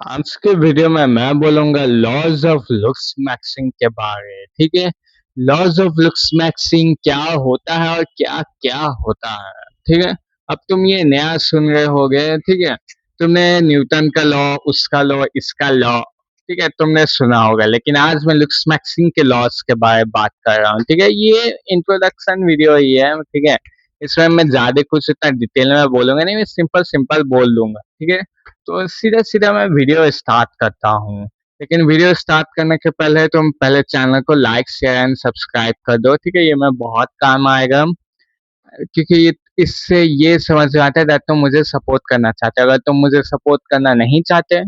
आज के वीडियो में मैं बोलूंगा लॉज ऑफ लुक्स मैक्सिंग के बारे। ठीक है। लॉज ऑफ लुक्स मैक्सिंग क्या होता है और क्या क्या होता है। ठीक है। अब तुम ये नया सुन रहे होगे। ठीक है। तुमने न्यूटन का लॉ, उसका लॉ, इसका लॉ, ठीक है, तुमने सुना होगा, लेकिन आज मैं लुक्स मैक्सिंग के लॉज के बारे में बात कर रहा हूँ। ठीक है। ये इंट्रोडक्शन वीडियो ही है। ठीक है। इसमें मैं ज्यादा कुछ इतना डिटेल में बोलूंगा नहीं, मैं सिंपल सिंपल बोल दूंगा। ठीक है। तो सीधा सीधा मैं वीडियो स्टार्ट करता हूँ। लेकिन वीडियो स्टार्ट करने के पहले तुम पहले चैनल को लाइक शेयर एंड सब्सक्राइब कर दो। ठीक है। ये मैं बहुत काम आएगा, क्योंकि इससे ये समझ में आता है that तुम मुझे सपोर्ट करना चाहते हो। अगर तुम मुझे सपोर्ट करना नहीं चाहते,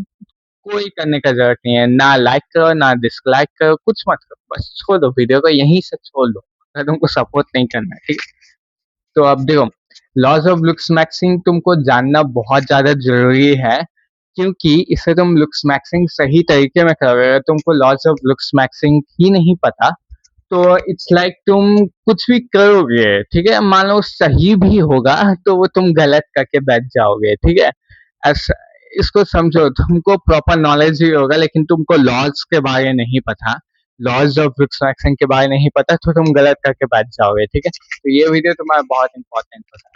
कोई करने का जरूरत नहीं है। ना लाइक करो ना डिसलाइक करो, कुछ मत करो, बस छोड़ दो वीडियो को, यहीं से छोड़ दो अगर तुमको सपोर्ट नहीं करना है। ठीक है। तो अब देखो, लॉज ऑफ लुक्स मैक्सिंग तुमको जानना बहुत ज्यादा जरूरी है, क्योंकि इससे तुम लुक्स मैक्सिंग सही तरीके में करोगे। अगर तुमको लॉज ऑफ लुक्स मैक्सिंग ही नहीं पता, तो इट्स लाइक तुम कुछ भी करोगे, ठीक है, मान लो सही भी होगा तो वो तुम गलत करके बैठ जाओगे। ठीक है। ऐसा, इसको समझो, तुमको प्रॉपर नॉलेज भी होगा लेकिन तुमको लॉज के बारे में नहीं पता, लॉज ऑफ रिफ्रैक्शन के बारे में नहीं पता, तो तुम गलत करके बैठ जाओगे। ठीक है। तो ये वीडियो तुम्हारा बहुत इंपॉर्टेंट होता है।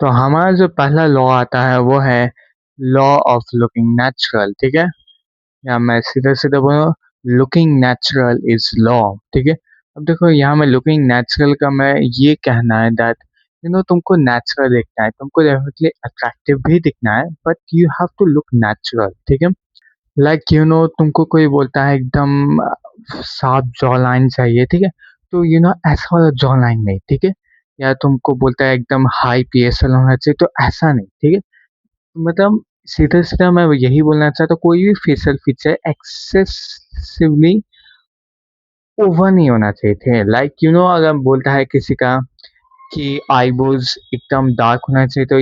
तो हमारा जो पहला लॉ आता है वो है लॉ ऑफ लुकिंग नेचुरल। ठीक है। या मैं सीधे सीधे बोलूँ, लुकिंग नेचुरल इज लॉ। ठीक है। अब देखो, यहाँ में लुकिंग नेचुरल का मैं ये कहना है दैट तुमको नेचुरल दिखना है, तुमको डेफिनेटली अट्रैक्टिव भी दिखना है, but you have to look natural. ठीक है। लाइक तुमको कोई बोलता है एकदम साफ जॉ लाइन चाहिए। ठीक है। तो ऐसा वाला जॉ लाइन नहीं। ठीक है। या तुमको बोलता है एकदम हाई पीएसएल होना चाहिए, तो ऐसा नहीं। ठीक है। मतलब सीधा सीधा मैं यही बोलना चाहता हूँ, कोई भी फेशियल फीचर एक्सेसिवली ओवर नहीं होना चाहिए थे। लाइक अगर बोलता है किसी का कि आईब्रोज एकदम डार्क होना चाहिए, तो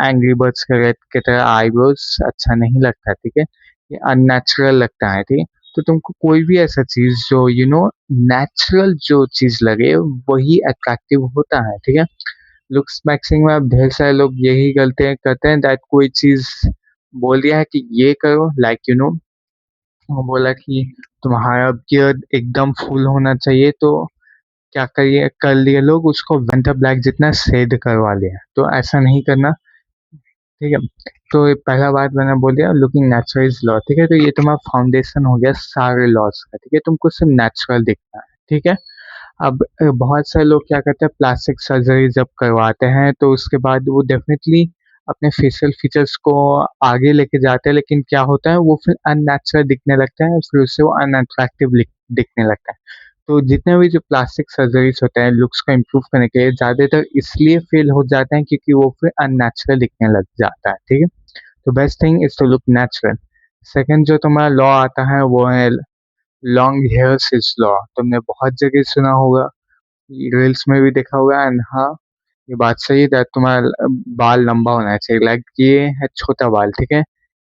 एंग्री बर्ड्स के तरह आईब्रोज अच्छा नहीं लगता। ठीक है। ये अननेचुरल लगता है। ठीक है। तो तुमको कोई भी ऐसा चीज जो नेचुरल जो चीज लगे, वही अट्रैक्टिव होता है। ठीक है। लुक्स मैक्सिंग में अब ढेर सारे लोग यही गलतियां करते हैं दैट कोई चीज बोल दिया है कि ये करो, लाइक वो बोला कि तुम्हारा बियर्ड एकदम फुल होना चाहिए, तो क्या करिए कर लिए लोग उसको वेंटर ब्लैक जितना शेड करवा लिया। तो ऐसा नहीं करना। ठीक है। तो ये पहला बात मैंने बोल दिया, लुकिंग नेचुरल इज लॉ। ठीक है। तो ये तुम्हारा फाउंडेशन हो गया सारे लॉस का। ठीक है। तुमको सिर्फ नेचुरल दिखना है। ठीक है। अब बहुत सारे लोग क्या करते हैं, प्लास्टिक सर्जरी जब करवाते हैं तो उसके बाद वो डेफिनेटली अपने फेशियल फीचर्स को आगे लेके जाते हैं, लेकिन क्या होता है, वो फिर अननेचुरल दिखने लगता है, फिर उससे वो अनअट्रैक्टिव दिखने लगता है। तो जितने भी जो प्लास्टिक सर्जरीज होते हैं लुक्स को इम्प्रूव करने के लिए, ज़्यादातर इसलिए फेल हो जाते हैं क्योंकि वो फिर अननेचुरल दिखने लग जाता है। ठीक है। तो best thing is to look natural. Second जो तुम्हारा लॉ आता है वो है लॉन्ग हेयर्स इज लॉ। तुमने बहुत जगह सुना होगा, रील्स में भी देखा होगा, एंड हाँ, ये बात सही है, तुम्हारा बाल लंबा होना चाहिए। लाइक ये है छोटा बाल। ठीक है।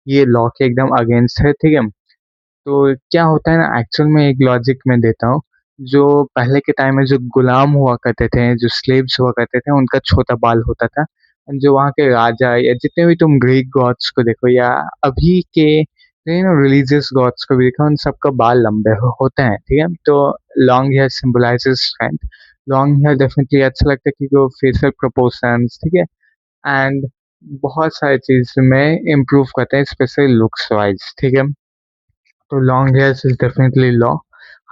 ये लॉ के एकदम अगेंस्ट है। ठीक है। तो क्या होता है ना, एक्चुअल में एक लॉजिक में देता हूँ। जो पहले के टाइम में जो गुलाम हुआ करते थे, जो स्लेव्स हुआ करते थे, उनका छोटा बाल होता था। And जो वहाँ के राजा या जितने भी तुम ग्रीक गॉड्स को देखो, या अभी के रिलीजियस गॉड्स को भी देखो, उन सबका बाल लंबे होते हैं। ठीक है। तो long hair symbolizes strength. Long hair definitely अच्छा लगता है क्योंकि वो फेशियल प्रोपोर्शंस, ठीक है, एंड बहुत सारी चीज में इम्प्रूव करते हैं, स्पेशली लुक्स वाइज। ठीक है। तो long hairs is definitely law.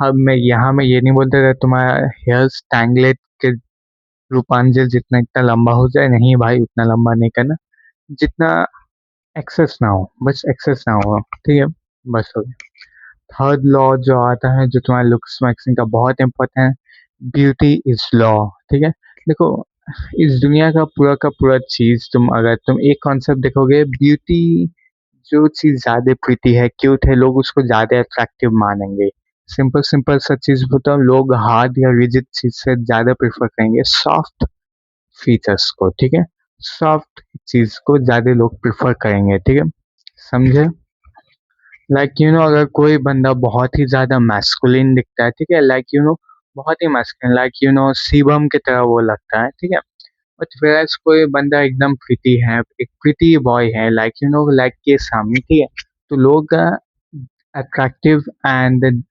अब मैं यहाँ में ये नहीं बोलता था तुम्हारा हेयर्स टैंगलेट के रूपांजल जितना इतना लंबा हो जाए, नहीं भाई, उतना लंबा नहीं करना, जितना एक्सेस ना हो, बस एक्सेस ना हो। ठीक है। बस हो गया। थर्ड लॉ जो आता है, जो तुम्हारा लुक्स मैक्सिंग का बहुत इंपॉर्टेंट है, ब्यूटी इज लॉ। ठीक है। देखो, इस दुनिया का पूरा चीज, अगर तुम एक कॉन्सेप्ट देखोगे, ब्यूटी, जो चीज ज्यादा प्रीति है, क्यूट है, लोग उसको ज्यादा अट्रैक्टिव मानेंगे। सिंपल सिंपल सा चीज बताओ, लोग हार्ड या रिजिड चीज से ज्यादा प्रेफर करेंगे सॉफ्ट फीचर्स को। ठीक है। सॉफ्ट चीज को ज्यादा लोग प्रेफर करेंगे। ठीक है। समझे? लाइक अगर कोई बंदा बहुत ही ज्यादा मैस्कुलिन दिखता है, ठीक है, लाइक बहुत ही मैस्कुलिन, लाइक शिवम की तरह वो लगता है। ठीक है। बट वेराज कोई बंदा एकदम प्रीति है, एक प्रीति बॉय है, लाइक लाइक के सामने, ठीक है, तो लोग अट्रैक्टिव एंड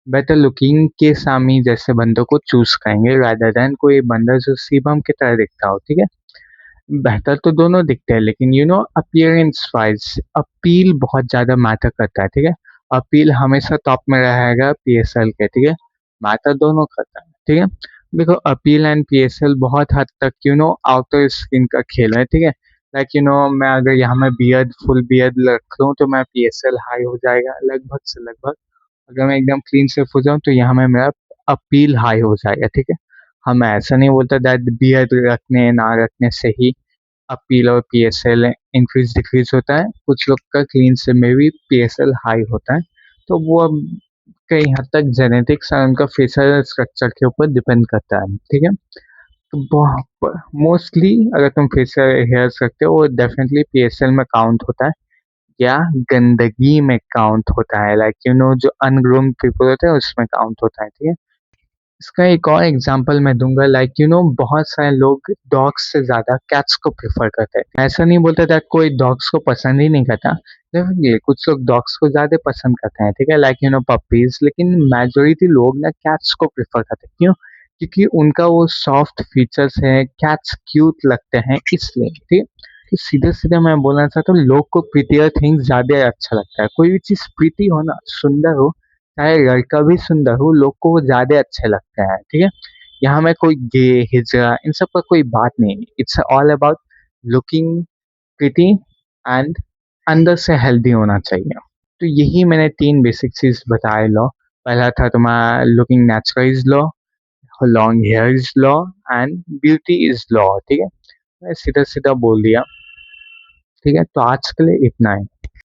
बेटर लुकिंग के सामी जैसे बंदों को चूज करेंगे रादर देन कोई बंदा जो शिवम की तरह दिखता हो, ठीक है। बेहतर तो दोनों दिखते हैं, लेकिन अपीयरेंस वाइज अपील बहुत ज्यादा मैटर करता है, ठीक है। अपील हमेशा टॉप में रहेगा पीएसएल के, ठीक है। मैटर दोनों करता है, ठीक है। देखो अपील एंड पीएसएल बहुत हद तक आउटर स्किन का खेल है, ठीक है। लाइक मैं अगर यहाँ में बियर्ड फुल बियर्ड रख लूँ तो मैं पीएसएल हाई हो जाएगा लगभग से लगभग। अगर मैं एकदम क्लीन शेव हो जाऊँ तो यहाँ में मेरा अपील हाई हो जाएगा, ठीक है। हाँ, मैं ऐसा नहीं बोलता दैट बियर्ड रखने ना रखने से ही अपील और पीएसएल इंक्रीज डिक्रीज होता है। कुछ लोग का क्लीन से में भी पीएसएल हाई होता है, तो वो अब कई हद तक जेनेटिक्स और उनका फेशियल स्ट्रक्चर के ऊपर डिपेंड करता है, ठीक है। तो मोस्टली अगर तुम फेशियल हेयर्स रखते हो वो डेफिनेटली पीएसएल में काउंट होता है या गंदगी में काउंट होता है, लाइक जो अनग्रूम्ड पीपल होते हैं उसमें काउंट होता है, ठीक है। इसका एक और एग्जांपल मैं दूंगा, लाइक बहुत सारे लोग डॉग्स से ज्यादा कैट्स को प्रेफर करते हैं। ऐसा नहीं बोलता था कोई डॉग्स को पसंद ही नहीं करता, डेफिनेटली कुछ लोग डॉग्स को ज्यादा पसंद करते हैं, ठीक है, लाइक पपीज। लेकिन मेजोरिटी लोग ना कैट्स को प्रेफर करते हैं, क्यों? क्योंकि उनका वो सॉफ्ट फीचर्स है, कैट्स क्यूट लगते हैं इसलिए, ठीक है। तो सीधे सीधे मैं बोलना चाहता हूँ, लोग को प्रीतियर थिंग्स ज्यादा अच्छा लगता है। कोई भी चीज प्रीति हो ना, सुंदर हो, चाहे लड़का भी सुंदर हो, लोग को वो ज्यादा अच्छे लगता है, ठीक है। यहाँ में कोई गे हिजड़ा इन सब का कोई बात नहीं है। It's all about looking pretty and अंदर से हेल्दी होना चाहिए। तो यही मैंने 3 बेसिक चीज बताए लो। पहला था तुम्हारा looking natural is law, long here is law and beauty is law, ठीक है। मैं सीधा सीधा बोल दिया, ठीक है। तो आज के लिए इतना है।